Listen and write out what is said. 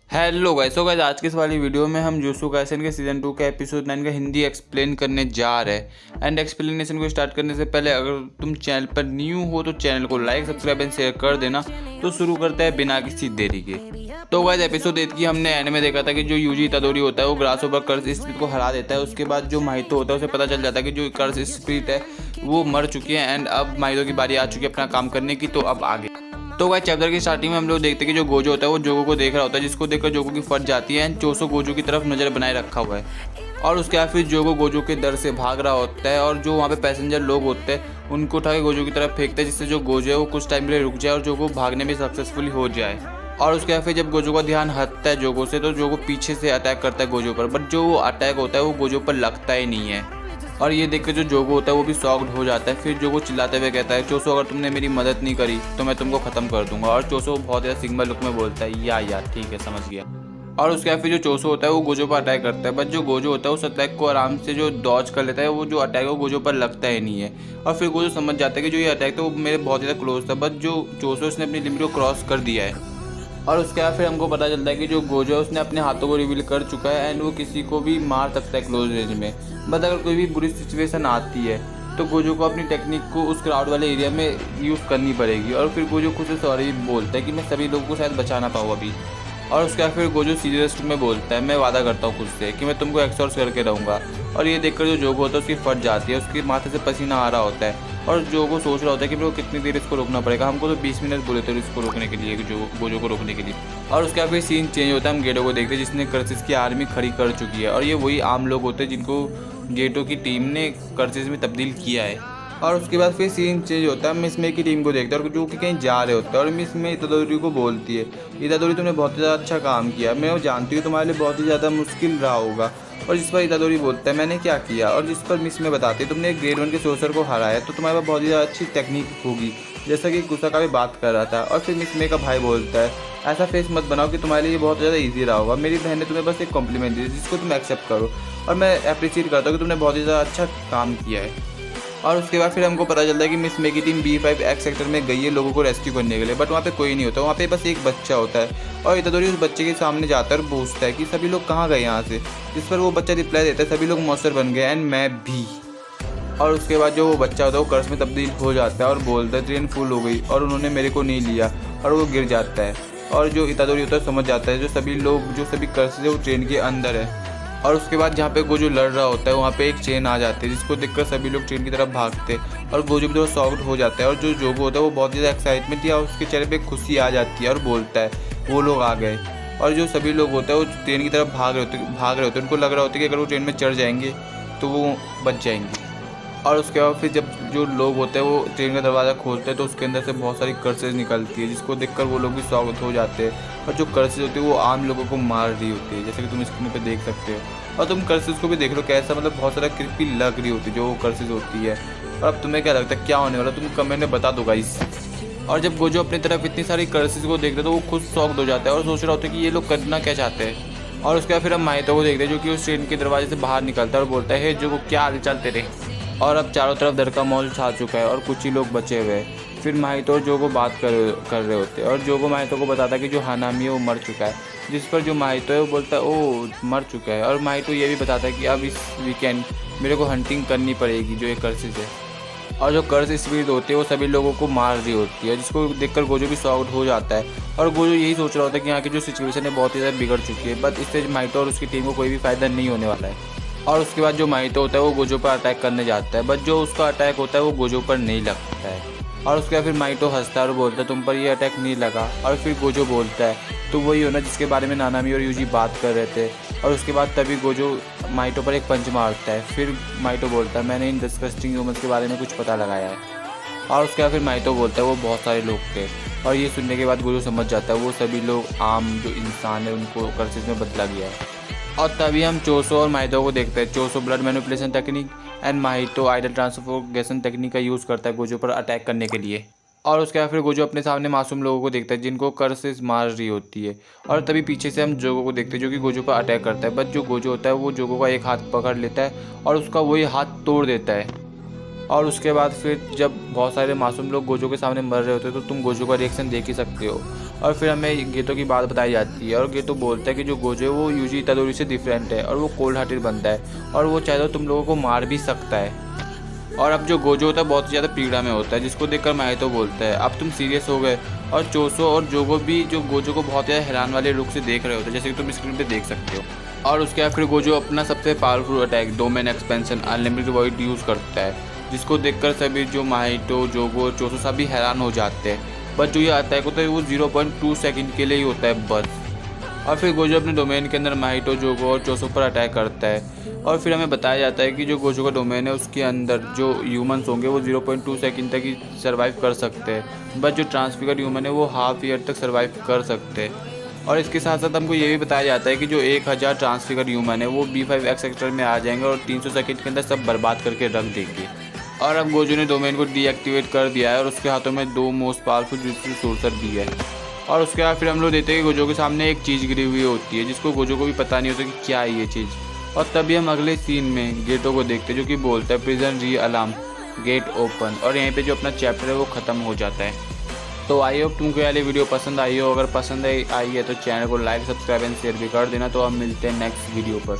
Hello guys, so guys आज की इस वाली वीडियो में हम जुत्सु काइसेन के सीज़न 2 के एपिसोड 9 का हिंदी एक्सप्लेन करने जा रहे हैं। एंड एक्सप्लेनेशन को स्टार्ट करने से पहले अगर तुम चैनल पर न्यू हो तो चैनल को लाइक, सब्सक्राइब एंड शेयर कर देना। तो शुरू करते हैं बिना किसी देरी के। तो गाइस एपिसोड 8 की हमने एंड में देखा था कि जो यूजी इतादोरी होता है वो ग्रासहोपर कर्स स्पिरिट को हरा देता है। उसके बाद जो माहितो होता है उसे पता चल जाता है कि जो कर्स स्पिरिट है वो मर चुकी है एंड अब माहितो की बारी आ चुकी है अपना काम करने की। तो अब आगे तो गाइस चैप्टर की स्टार्टिंग में हम लोग देखते हैं कि जो गोजो होता है वो जोगो को देख रहा होता है, जिसको देखकर जोगो की फट जाती है एंड चोसो गोजो की तरफ नज़र बनाए रखा हुआ है। और उसके बाद फिर जोगो गोजो के डर से भाग रहा होता है और जो वहाँ पे पैसेंजर लोग होते हैं उनको उठा के गोजो की तरफ फेंकते हैं, जिससे जो गोजो है वो कुछ टाइम के लिए रुक जाए और जोगो भागने में सक्सेसफुल हो जाए। और उसके बाद फिर जब गोजो का ध्यान हटता है जोगो से तो जोगो पीछे से अटैक करता है गोजो पर, बट जो वो अटैक होता है वो गोजो पर लगता ही नहीं है। और ये देख के जो जोगो होता है वो भी शॉक्ड हो जाता है। फिर जोगो चिल्लाते हुए कहता है, चोसो अगर तुमने मेरी मदद नहीं करी तो मैं तुमको ख़त्म कर दूंगा। और चोसो बहुत ज़्यादा सिग्मा लुक में बोलता है, या ठीक है समझ गया। और उसके बाद फिर जो चोसो होता है वो गोजो पर अटैक करता है, बट जो गोजो होता है उस अटैक को आराम से जो डॉज कर लेता है। वो जो अटैक है वो गोजो पर लगता ही नहीं है। और फिर गोजो समझ जाता है कि जो ये अटैक था वो मेरे बहुत ज़्यादा क्लोज था, बट जो चोसो उसने अपनी लिमिट को क्रॉस कर दिया है। और उसके बाद फिर हमको पता चलता है कि जो गोजो है उसने अपने हाथों को रिवील कर चुका है एंड वो किसी को भी मार सकता है क्लोज रेंज में। बट अगर कोई भी बुरी सिचुएशन आती है तो गोजो को अपनी टेक्निक को उस क्राउड वाले एरिया में यूज़ करनी पड़ेगी। और फिर गोजो खुद से सॉरी बोलता है कि मैं सभी लोगों को शायद बचा ना पाऊँ अभी। और उसके बाद फिर गोजो सीरियस में बोलता है, मैं वादा करता हूँ खुद से कि मैं तुमको एक्सॉर्स करके रहूँगा। और ये देखकर जो जोगो होता है उसकी फट जाती है, उसके माथे से पसीना आ रहा होता है। और जोगो सोच रहा होता है कि मेरे को कितनी देर इसको रोकना पड़ेगा, हमको तो 20 मिनट बोले थे इसको रोकने के लिए, जो गोजो को रोकने के लिए। और उसके बाद फिर सीन चेंज होता है, हम गेटो को देखते हैं जिसने कर्सिस की आर्मी खड़ी कर चुकी है। और ये वही आम लोग होते हैं जिनको गेटो की टीम ने कर्सिस में तब्दील किया है। और उसके बाद फिर सीन चेंज होता है, मिस मे की टीम को देखते हैं और जो कि कहीं जा रहे होते हैं। और मिस मे इतादोरी को बोलती है, इतादोरी तुमने बहुत ही ज़्यादा अच्छा काम किया, मैं वो जानती हूँ तुम्हारे लिए बहुत ही ज़्यादा मुश्किल रहा होगा। और जिस पर इतादोरी बोलता है मैंने क्या किया, और जिस पर मिस मे बताती है तुमने एक ग्रेड 1 के सोर्सर को हराया तो तुम्हारे पास बहुत ही ज़्यादा अच्छी टेक्निक होगी, जैसा कि कुसाका भी बात कर रहा था। और फिर मिस मे का भाई बोलता है, ऐसा फेस मत बनाओ कि तुम्हारे लिए ये बहुत ज़्यादा ईजी रहा होगा, मेरी बहन ने तुम्हें बस एक कॉम्प्लीमेंट दी जिसको तुम एक्सेप्ट करो और मैं अप्रिशिएट करता हूँ कि तुमने बहुत ही ज़्यादा अच्छा काम किया है। और उसके बाद फिर हमको पता चलता है कि मिस मे की टीम B5X सेक्टर में गई है लोगों को रेस्क्यू करने के लिए, बट वहाँ पे कोई नहीं होता, वहाँ पे बस एक बच्चा होता है। और इतादोरी उस बच्चे के सामने जाता है और पूछता है कि सभी लोग कहाँ गए यहाँ से, जिस पर वो बच्चा रिप्लाई देता है, सभी लोग मॉन्स्टर बन गए एंड मैं भी। और उसके बाद जो वो बच्चा होता है वो कर्स में तब्दील हो जाता है और बोलता है ट्रेन फुल हो गई और उन्होंने मेरे को नहीं लिया, और वो गिर जाता है। और जो इतादोरी होता है समझ जाता है जो सभी कर्स है वो ट्रेन के अंदर है। और उसके बाद जहाँ पे गोजो लड़ रहा होता है वहाँ पे एक चेन आ जाती है, जिसको देखकर सभी लोग ट्रेन की तरफ भागते हैं और गोजो भी थोड़ा शॉक्ड हो जाता है। और जो जोगो होता है वो बहुत ज़्यादा एक्साइटमेंट या उसके चेहरे पे खुशी आ जाती है और बोलता है वो लोग आ गए। और जो सभी लोग होते हैं वो ट्रेन की तरफ भाग रहे होते हैं, उनको लग रहा होता है कि अगर वो ट्रेन में चढ़ जाएंगे तो वो बच जाएंगे। और उसके बाद फिर जब जो लोग होते हैं वो ट्रेन का दरवाज़ा खोलते हैं तो उसके अंदर से बहुत सारी कर्सेज निकलती है, जिसको देखकर वो लोग भी शॉक हो जाते हैं। और जो कर्सेज होती है वो आम लोगों को मार रही होती है, जैसे कि तुम स्क्रीन पे देख सकते हो। और तुम कर्सेज को भी देख लो कैसा मतलब बहुत सारा क्रिपी लग रही होती है जो कर्सेज होती है। और अब तुम्हें क्या लगता है क्या होने वाला, तुम कमेंट में बता दो गाइस। और जब गोजो अपनी तरफ इतनी सारी कर्सेज को देखते हैं तो वो खुद शॉक्ड हो जाता है और सोच रहा होता है कि ये लोग करना क्या चाहते हैं। और उसके बाद फिर हम माहितो को देखते हैं जो कि उस ट्रेन के दरवाजे से बाहर निकलता है और बोलता है, जो क्या हाल चाल तेरे। और अब चारों तरफ डर का माहौल छा चुका है और कुछ ही लोग बचे हुए हैं। फिर माहितो और जोगो बात कर रहे होते हैं और जोगो माहितो को बताता है कि जो हानामी है वो मर चुका है, जिस पर जो माहितो है वो बोलता है ओ मर चुका है। और माहितो ये भी बताता है कि अब इस वीकेंड मेरे को हंटिंग करनी पड़ेगी जो ये कर्सेज है। और जो कर्स स्पिरिट होती है वो सभी लोगों को मार रही होती है, जिसको देखकर गोजो भी शॉक्ड हो जाता है। और गोजो यही सोच रहा होता है कि यहाँ की जो सिचुएशन है बहुत ही ज़्यादा बिगड़ चुकी है, बट इससे माहितो और उसकी टीम को कोई भी फ़ायदा नहीं होने वाला है। और उसके बाद जो माहितो होता है वो गोजो पर अटैक करने जाता है, बट जो उसका अटैक होता है वो गोजो पर नहीं लगता है। और उसके बाद फिर माहितो हंसता है और बोलता है तुम पर ये अटैक नहीं लगा। और फिर गोजो बोलता है तो वही हो ना जिसके बारे में नानामी और यूजी बात कर रहे थे। और उसके बाद तभी गोजो माहितो पर एक पंच मारता है। फिर माहितो बोलता है मैंने इन डिस्गस्टिंग ह्यूमंस के बारे में कुछ पता लगाया है। और उसके बाद फिर माहितो बोलता है वो बहुत सारे लोग थे। और ये सुनने के बाद गोजो समझ जाता है वो सभी लोग आम जो इंसान है उनको कर्सेज में बदला गया है। और तभी हम चोसो और माहितो को देखते हैं। Choso blood manipulation technique and Mahito idle transformation technique का यूज़ करता है गोजो पर अटैक करने के लिए। और उसके बाद फिर गोजो अपने सामने मासूम लोगों को देखता है जिनको कर्सेस मार रही होती है। और तभी पीछे से हम जोगो को देखते हैं जो कि गोजो पर अटैक करता है, बट जो गोजो होता है वो जोगो का एक हाथ पकड़ लेता है और उसका वही हाथ तोड़ देता है। और उसके बाद फिर जब बहुत सारे मासूम लोग गोजो के सामने मर रहे होते हैं तो तुम गोजो का रिएक्शन देख ही सकते हो। और फिर हमें गेटो की बात बताई जाती है और गेटो बोलता है कि जो गोजो है वो यूजी इतादोरी से डिफरेंट है और वो कोल्ड हार्टेड बनता है और वो चाहे तो तुम लोगों को मार भी सकता है। और अब जो गोजो होता है बहुत ज़्यादा पीड़ा में होता है, जिसको देखकर माहितो बोलता है अब तुम सीरियस हो गए। और चोसो और जोगो भी जो गोजो को बहुत ज़्यादा हैरान वाले रुख से देख रहे होते हैं, जैसे कि तुम स्क्रीन पे देख सकते हो। और उसके बाद फिर गोजो अपना सबसे powerful attack domain expansion unlimited void use करता है, जिसको देखकर सभी जो माहितो जोगो और चोसो सभी हैरान हो जाते हैं। बट जो ये अटैक होता है वो 0.2 सेकंड के लिए ही होता है बस। और फिर गोजो अपने डोमेन के अंदर माहितो जोगो और चोसो पर अटैक करता है और फिर हमें बताया जाता है कि जो गोजो का डोमेन है उसके अंदर जो ह्यूमंस होंगे वो 0.2 सेकंड तक ही सर्वाइव कर सकते हैं, बट जो ट्रांसफिगर ह्यूमन है वो हाफ ईयर तक सर्वाइव कर सकते हैं। और इसके साथ साथ हमको ये भी बताया जाता है कि जो 1000 ट्रांसफिगर ह्यूमन है वो B5X सेक्टर में आ जाएंगे और 300 सेकंड के अंदर सब बर्बाद करके रख देंगे। और अब गोजो ने डोमेन को डीएक्टिवेट कर दिया है और उसके हाथों में 2 मोस्ट पावरफुल जुजुत्सु सोर्सर भी है। और उसके बाद फिर हम लोग देखते हैं कि गोजो के सामने एक चीज़ गिरी हुई होती है, जिसको गोजो को भी पता नहीं होता कि क्या है ये चीज़। और तभी हम अगले सीन में गेटो को देखते हैं जो कि बोलता है प्रिजन री अलार्म गेट ओपन, और यहीं पे जो अपना चैप्टर है वो ख़त्म हो जाता है। तो आई होप तुमको ये वीडियो पसंद आई हो। अगर पसंद आई है तो चैनल को लाइक सब्सक्राइब एंड शेयर भी कर देना। तो हम मिलते हैं नेक्स्ट वीडियो पर।